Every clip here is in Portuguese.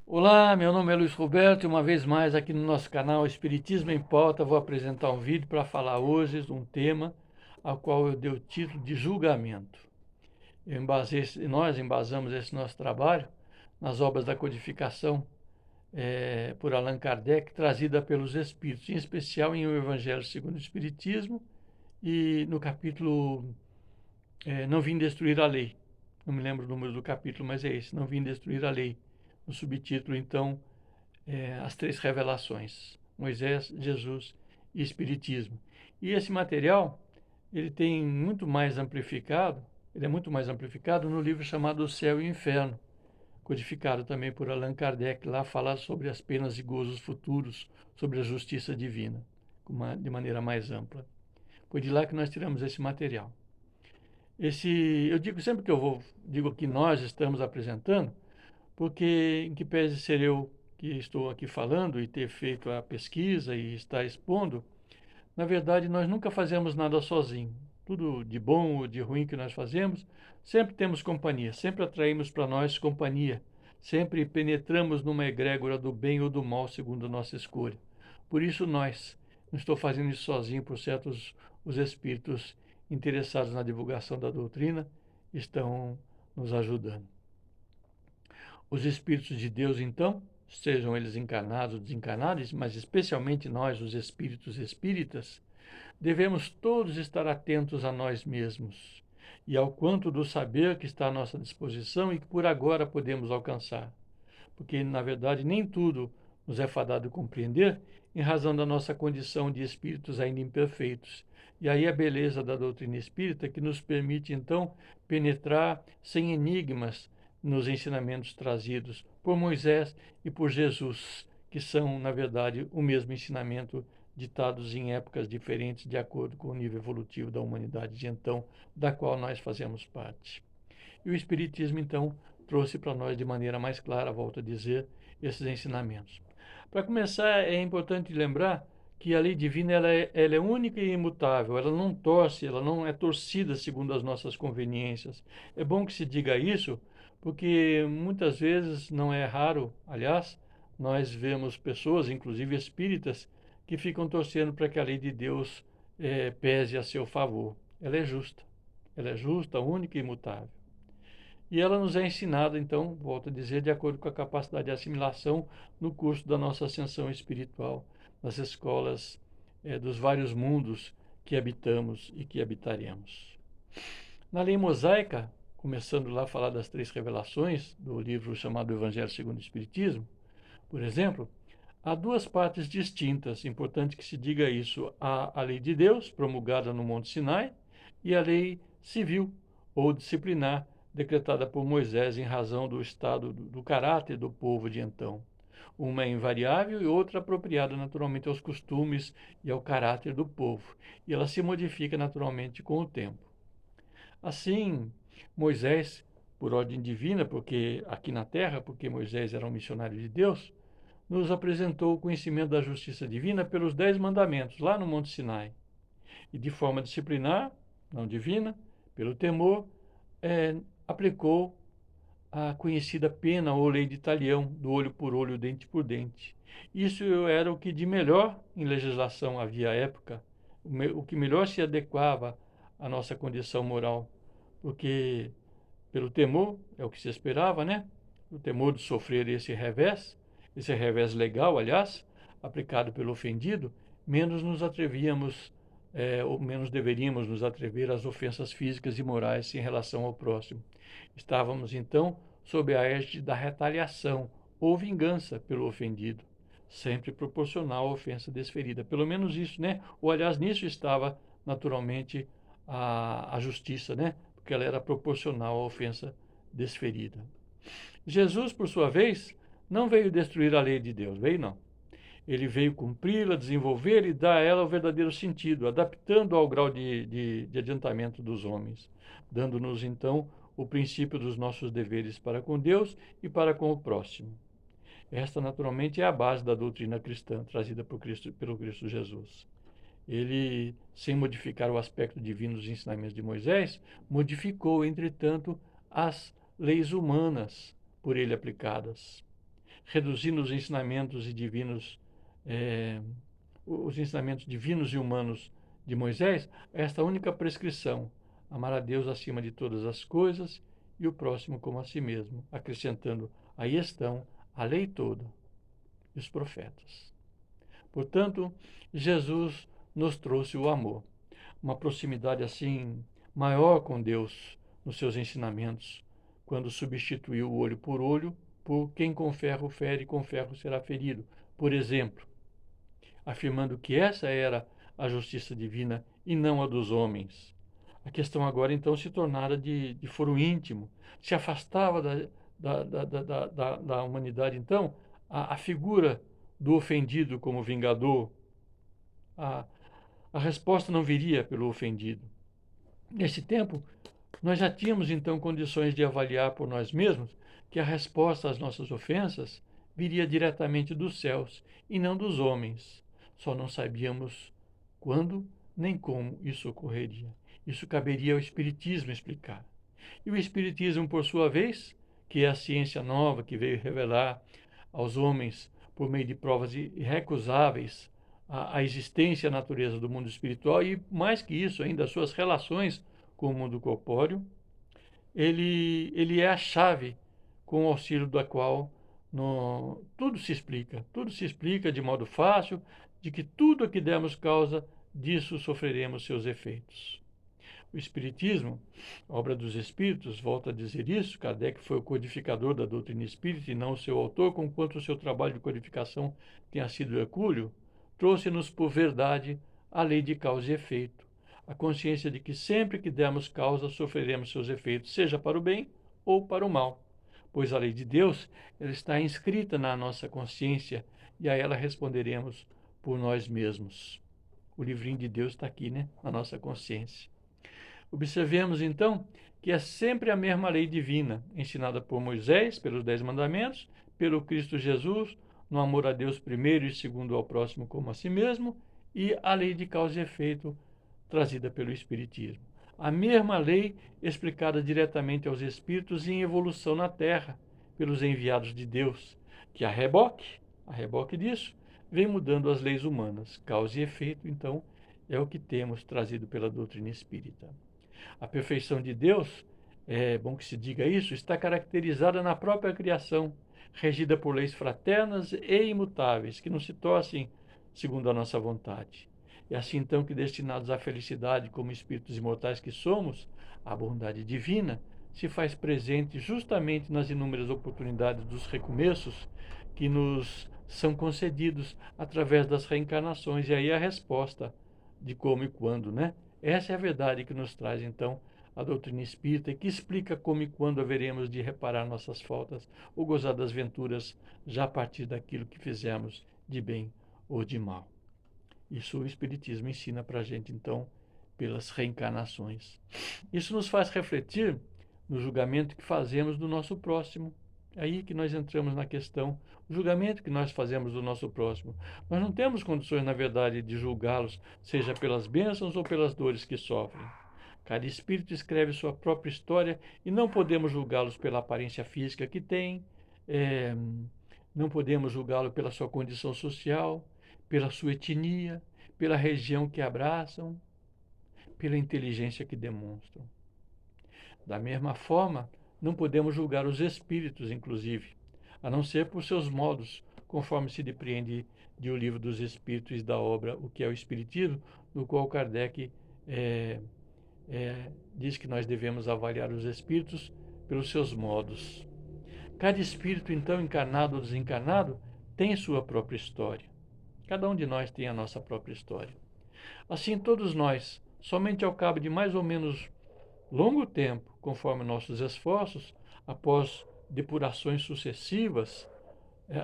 Olá, meu nome é Luiz Roberto e uma vez mais aqui no nosso canal Espiritismo em Pauta vou apresentar um vídeo para falar hoje de um tema ao qual eu dei o título de julgamento. Nós embasamos esse nosso trabalho nas obras da codificação por Allan Kardec, trazida pelos Espíritos, em especial em O Evangelho segundo o Espiritismo e no capítulo Não Vim Destruir a Lei. Não me lembro o número do capítulo, mas é esse, Não Vim Destruir a Lei. No subtítulo, então, as três revelações, Moisés, Jesus e Espiritismo. E esse material, ele tem muito mais amplificado, ele é muito mais amplificado no livro chamado O Céu e o Inferno, codificado também por Allan Kardec, lá fala sobre as penas e gozos futuros, sobre a justiça divina, de maneira mais ampla. Foi de lá que nós tiramos esse material. Eu digo sempre que digo que nós estamos apresentando, porque em que pese ser eu que estou aqui falando e ter feito a pesquisa e estar expondo, na verdade nós nunca fazemos nada sozinho. Tudo de bom ou de ruim que nós fazemos, sempre temos companhia, sempre atraímos para nós companhia, sempre penetramos numa egrégora do bem ou do mal segundo a nossa escolha. Por isso nós, não estou fazendo isso sozinho, por certos os espíritos interessados na divulgação da doutrina estão nos ajudando. Os Espíritos de Deus, então, sejam eles encarnados ou desencarnados, mas especialmente nós, os espíritos espíritas, devemos todos estar atentos a nós mesmos e ao quanto do saber que está à nossa disposição e que por agora podemos alcançar. Porque, na verdade, nem tudo nos é fadado compreender em razão da nossa condição de espíritos ainda imperfeitos. E aí a beleza da doutrina espírita que nos permite, então, penetrar sem enigmas nos ensinamentos trazidos por Moisés e por Jesus, que são, na verdade, o mesmo ensinamento ditados em épocas diferentes de acordo com o nível evolutivo da humanidade de então, da qual nós fazemos parte. E o Espiritismo, então, trouxe para nós de maneira mais clara, volto a dizer, esses ensinamentos. Para começar, é importante lembrar que a lei divina ela é única e imutável, ela não torce, ela não é torcida segundo as nossas conveniências. É bom que se diga isso, porque muitas vezes, não é raro, aliás, nós vemos pessoas, inclusive espíritas, que ficam torcendo para que a lei de Deus pese a seu favor. Ela é justa, única e imutável. E ela nos é ensinada, então, volto a dizer, de acordo com a capacidade de assimilação no curso da nossa ascensão espiritual, nas escolas dos vários mundos que habitamos e que habitaremos. Na lei mosaica, começando lá a falar das três revelações do livro chamado Evangelho segundo o Espiritismo, por exemplo, há duas partes distintas, importante que se diga isso, há a lei de Deus, promulgada no Monte Sinai, e a lei civil ou disciplinar, decretada por Moisés em razão do estado do caráter do povo de então. Uma é invariável e outra apropriada naturalmente aos costumes e ao caráter do povo, e ela se modifica naturalmente com o tempo. Assim, Moisés, por ordem divina, porque aqui na terra, porque Moisés era um missionário de Deus, nos apresentou o conhecimento da justiça divina pelos 10 mandamentos, lá no Monte Sinai. E de forma disciplinar, não divina, pelo temor, aplicou a conhecida pena ou lei de talião, do olho por olho, dente por dente. Isso era o que de melhor em legislação havia à época, o que melhor se adequava à nossa condição moral, porque pelo temor, é o que se esperava, né? O temor de sofrer esse revés legal, aliás, aplicado pelo ofendido, menos nos atrevíamos, ou menos deveríamos nos atrever às ofensas físicas e morais em relação ao próximo. Estávamos, então, sob a égide da retaliação ou vingança pelo ofendido, sempre proporcional à ofensa desferida. Pelo menos isso, né? Ou, aliás, nisso estava, naturalmente, a justiça, né? Porque ela era proporcional à ofensa desferida. Jesus, por sua vez, não veio destruir a lei de Deus, veio não. Ele veio cumpri-la, desenvolver e dar a ela o verdadeiro sentido, adaptando ao grau de adiantamento dos homens, dando-nos então o princípio dos nossos deveres para com Deus e para com o próximo. Esta, naturalmente, é a base da doutrina cristã trazida pelo Cristo Jesus. Ele, sem modificar o aspecto divino dos ensinamentos de Moisés, modificou, entretanto, as leis humanas por ele aplicadas. reduzindo os ensinamentos divinos e humanos de Moisés a esta única prescrição: amar a Deus acima de todas as coisas e o próximo como a si mesmo, acrescentando: aí estão a lei toda e os profetas. Portanto, Jesus nos trouxe o amor, uma proximidade assim maior com Deus nos seus ensinamentos, quando substituiu o olho por olho por quem com ferro fere, com ferro será ferido, por exemplo, afirmando que essa era a justiça divina e não a dos homens. A questão agora então se tornara de foro íntimo, se afastava da humanidade então a figura do ofendido como vingador. A resposta não viria pelo ofendido. Nesse tempo, nós já tínhamos então condições de avaliar por nós mesmos que a resposta às nossas ofensas viria diretamente dos céus e não dos homens. Só não sabíamos quando nem como isso ocorreria. Isso caberia ao Espiritismo explicar. E o Espiritismo, por sua vez, que é a ciência nova que veio revelar aos homens, por meio de provas irrecusáveis, a existência e a natureza do mundo espiritual e, mais que isso ainda, as suas relações com o mundo corpóreo, ele é a chave com o auxílio da qual tudo se explica de modo fácil, de que tudo a que demos causa, disso sofreremos seus efeitos. O Espiritismo, obra dos Espíritos, volta a dizer isso, Kardec foi o codificador da doutrina espírita e não o seu autor, conquanto o seu trabalho de codificação tenha sido hercúleo, trouxe-nos por verdade a lei de causa e efeito, a consciência de que sempre que dermos causa sofreremos seus efeitos, seja para o bem ou para o mal, pois a lei de Deus ela está inscrita na nossa consciência e a ela responderemos por nós mesmos. O livrinho de Deus está aqui, né, na nossa consciência. Observemos, então, que é sempre a mesma lei divina, ensinada por Moisés, pelos 10 mandamentos, pelo Cristo Jesus, no amor a Deus primeiro e segundo ao próximo como a si mesmo, e a lei de causa e efeito, trazida pelo Espiritismo. A mesma lei explicada diretamente aos Espíritos em evolução na Terra, pelos enviados de Deus, que a reboque disso, vem mudando as leis humanas. Causa e efeito, então, é o que temos trazido pela doutrina espírita. A perfeição de Deus, é bom que se diga isso, está caracterizada na própria criação, regida por leis fraternas e imutáveis, que não se torcem segundo a nossa vontade. É assim então que, destinados à felicidade como espíritos imortais que somos, a bondade divina se faz presente justamente nas inúmeras oportunidades dos recomeços que nos são concedidos através das reencarnações. E aí a resposta de como e quando, né? Essa é a verdade que nos traz, então, a doutrina espírita e que explica como e quando haveremos de reparar nossas faltas ou gozar das venturas já a partir daquilo que fizemos de bem ou de mal. Isso o Espiritismo ensina para a gente, então, pelas reencarnações. Isso nos faz refletir no julgamento que fazemos do nosso próximo. É aí que nós entramos na questão, o julgamento que nós fazemos do nosso próximo. Nós não temos condições, na verdade, de julgá-los, seja pelas bênçãos ou pelas dores que sofrem. Cada espírito escreve sua própria história e não podemos julgá-los pela aparência física que tem, não podemos julgá-lo pela sua condição social, pela sua etnia, pela região que abraçam, pela inteligência que demonstram. Da mesma forma, não podemos julgar os espíritos, inclusive, a não ser por seus modos, conforme se depreende de O Livro dos Espíritos e da obra O que é o Espiritismo, no qual Kardec diz que nós devemos avaliar os espíritos pelos seus modos. Cada espírito, então, encarnado ou desencarnado, tem sua própria história. Cada um de nós tem a nossa própria história. Assim, todos nós, somente ao cabo de mais ou menos longo tempo, conforme nossos esforços, após depurações sucessivas,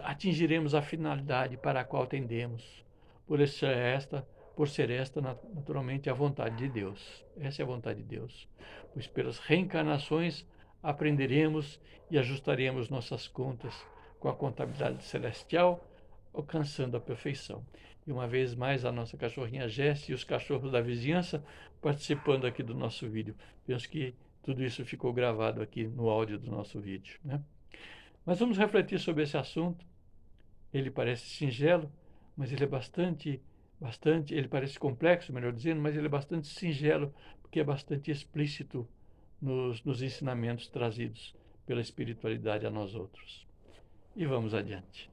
atingiremos a finalidade para a qual tendemos, por ser esta naturalmente a vontade de Deus. Essa é a vontade de Deus. Pois pelas reencarnações aprenderemos e ajustaremos nossas contas com a contabilidade celestial, alcançando a perfeição. E uma vez mais a nossa cachorrinha Jesse e os cachorros da vizinhança participando aqui do nosso vídeo. Penso que tudo isso ficou gravado aqui no áudio do nosso vídeo, né? Mas vamos refletir sobre esse assunto ele parece singelo, mas ele é ele parece complexo, melhor dizendo, mas ele é bastante singelo, porque é bastante explícito nos ensinamentos trazidos pela espiritualidade a nós outros. E vamos adiante.